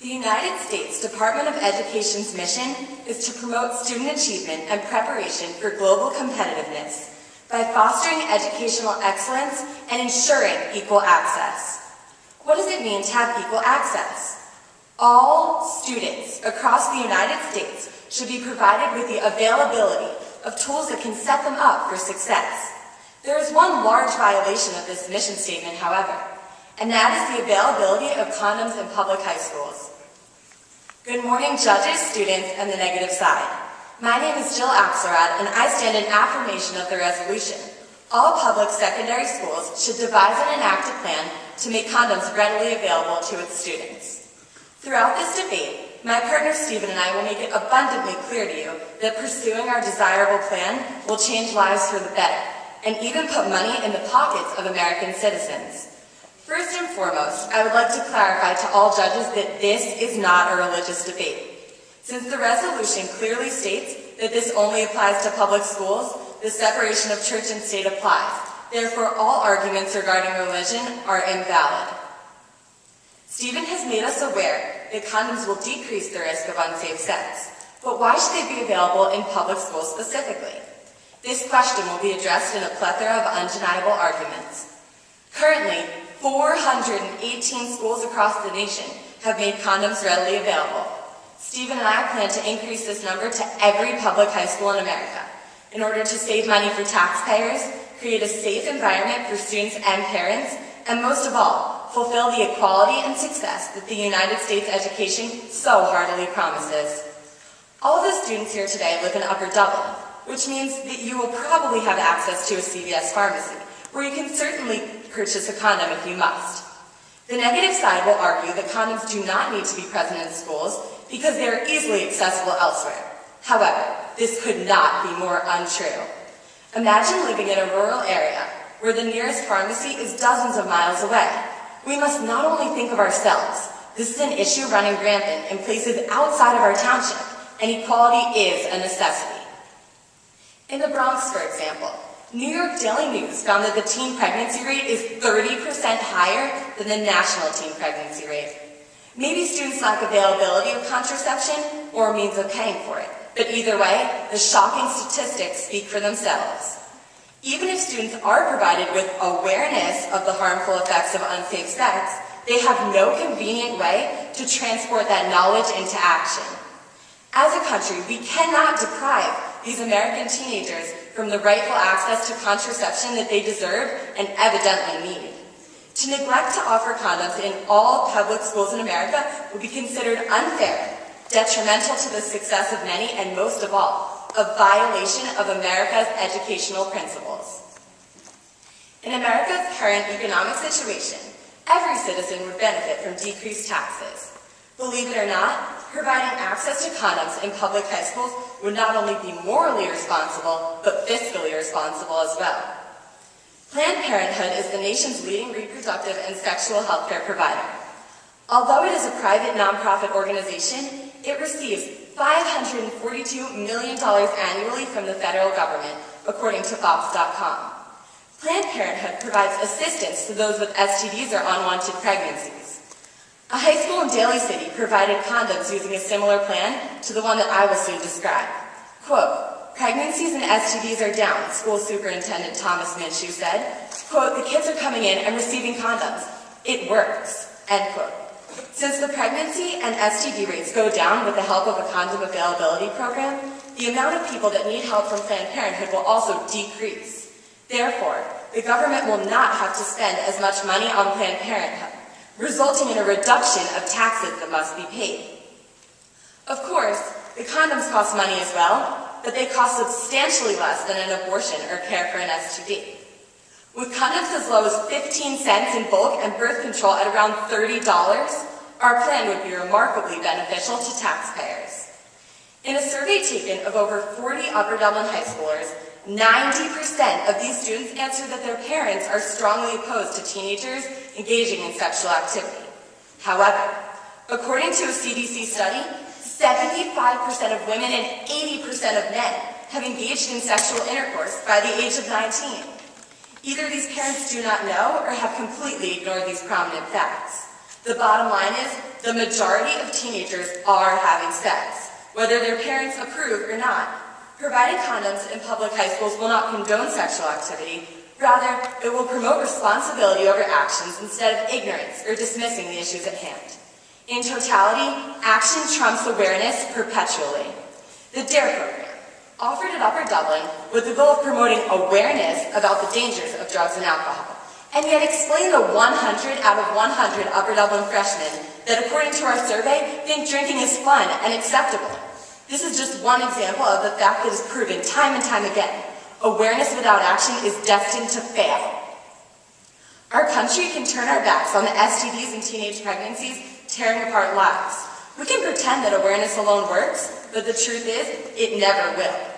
The United States Department of Education's mission is to promote student achievement and preparation for global competitiveness by fostering educational excellence and ensuring equal access. What does it mean to have equal access? All students across the United States should be provided with the availability of tools that can set them up for success. There is one large violation of this mission statement, however, and that is the availability of condoms in public high schools. Good morning, judges, students, and the negative side. My name is Jill Axelrod, and I stand in affirmation of the resolution. All public secondary schools should devise and enact a plan to make condoms readily available to its students. Throughout this debate, my partner Stephen and I will make it abundantly clear to you that pursuing our desirable plan will change lives for the better, and even put money in the pockets of American citizens. First and foremost, I would like to clarify to all judges that this is not a religious debate. Since the resolution clearly states that this only applies to public schools, the separation of church and state applies. Therefore, all arguments regarding religion are invalid. Stephen has made us aware that condoms will decrease the risk of unsafe sex, but why should they be available in public schools specifically? This question will be addressed in a plethora of undeniable arguments. Currently, 418 schools across the nation have made condoms readily available. Stephen and I plan to increase this number to every public high school in America in order to save money for taxpayers, create a safe environment for students and parents, and most of all, fulfill the equality and success that the United States education so heartily promises. All of the students here today live in Upper Dublin, which means that you will probably have access to a CVS pharmacy, where you can certainly purchase a condom if you must. The negative side will argue that condoms do not need to be present in schools because they are easily accessible elsewhere. However, this could not be more untrue. Imagine living in a rural area where the nearest pharmacy is dozens of miles away. We must not only think of ourselves. This is an issue running rampant in places outside of our township, and equality is a necessity. In the Bronx, for example, New York Daily News found that the teen pregnancy rate is 30% higher than the national teen pregnancy rate. Maybe students lack availability of contraception or means of paying for it, but either way, the shocking statistics speak for themselves. Even if students are provided with awareness of the harmful effects of unsafe sex, they have no convenient way to transport that knowledge into action. As a country, we cannot deprive these American teenagers from the rightful access to contraception that they deserve and evidently need. To neglect to offer condoms in all public schools in America would be considered unfair, detrimental to the success of many, and most of all, a violation of America's educational principles. In America's current economic situation, every citizen would benefit from decreased taxes. Believe it or not, providing access to condoms in public high schools would not only be morally responsible, but fiscally responsible as well. Planned Parenthood is the nation's leading reproductive and sexual health care provider. Although it is a private nonprofit organization, it receives $542 million annually from the federal government, according to Fox.com. Planned Parenthood provides assistance to those with STDs or unwanted pregnancies. A high school in Daly City provided condoms using a similar plan to the one that I will soon describe. Quote, "Pregnancies and STDs are down," School Superintendent Thomas Minshew said. Quote, "The kids are coming in and receiving condoms. It works," end quote. Since the pregnancy and STD rates go down with the help of a condom availability program, the amount of people that need help from Planned Parenthood will also decrease. Therefore, the government will not have to spend as much money on Planned Parenthood, resulting in a reduction of taxes that must be paid. Of course, the condoms cost money as well, but they cost substantially less than an abortion or care for an STD. With condoms as low as 15 cents in bulk and birth control at around $30, our plan would be remarkably beneficial to taxpayers. In a survey taken of over 40 Upper Dublin high schoolers, 90% of these students answered that their parents are strongly opposed to teenagers engaging in sexual activity. However, according to a CDC study, 75% of women and 80% of men have engaged in sexual intercourse by the age of 19. Either these parents do not know or have completely ignored these prominent facts. The bottom line is, the majority of teenagers are having sex, whether their parents approve or not. Providing condoms in public high schools will not condone sexual activity. Rather, it will promote responsibility over actions instead of ignorance or dismissing the issues at hand. In totality, action trumps awareness perpetually. The DARE program, offered at Upper Dublin with the goal of promoting awareness about the dangers of drugs and alcohol, and yet explain the 100 out of 100 Upper Dublin freshmen that, according to our survey, think drinking is fun and acceptable. This is just one example of the fact that is proven time and time again. Awareness without action is destined to fail. Our country can turn our backs on the STDs and teenage pregnancies, tearing apart lives. We can pretend that awareness alone works, but the truth is, it never will.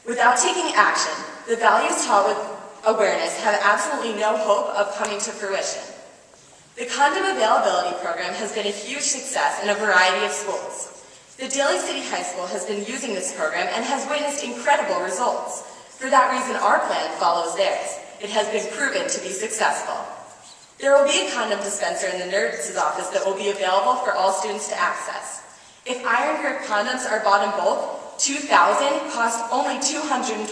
Without taking action, the values taught with awareness have absolutely no hope of coming to fruition. The condom availability program has been a huge success in a variety of schools. The Daly City High School has been using this program and has witnessed incredible results. For that reason, our plan follows theirs. It has been proven to be successful. There will be a condom dispenser in the nurse's office that will be available for all students to access. If Iron Grip condoms are bought in bulk, 2,000 cost only $220.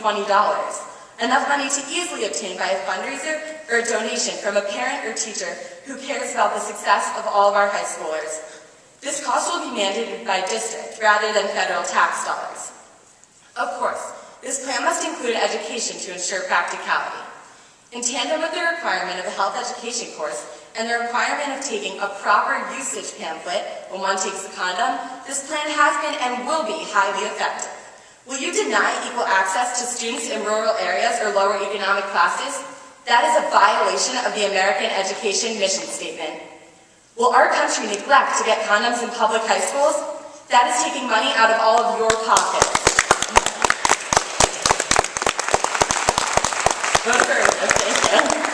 Enough money to easily obtain by a fundraiser or a donation from a parent or teacher who cares about the success of all of our high schoolers. This cost will be mandated by district rather than federal tax dollars. Of course, this plan must include education to ensure practicality. In tandem with the requirement of a health education course and the requirement of taking a proper usage pamphlet when one takes a condom, this plan has been and will be highly effective. Will you deny equal access to students in rural areas or lower economic classes? That is a violation of the American Education Mission Statement. Will our country neglect to get condoms in public high schools? That is taking money out of all of your pockets. Vote for this, thank you.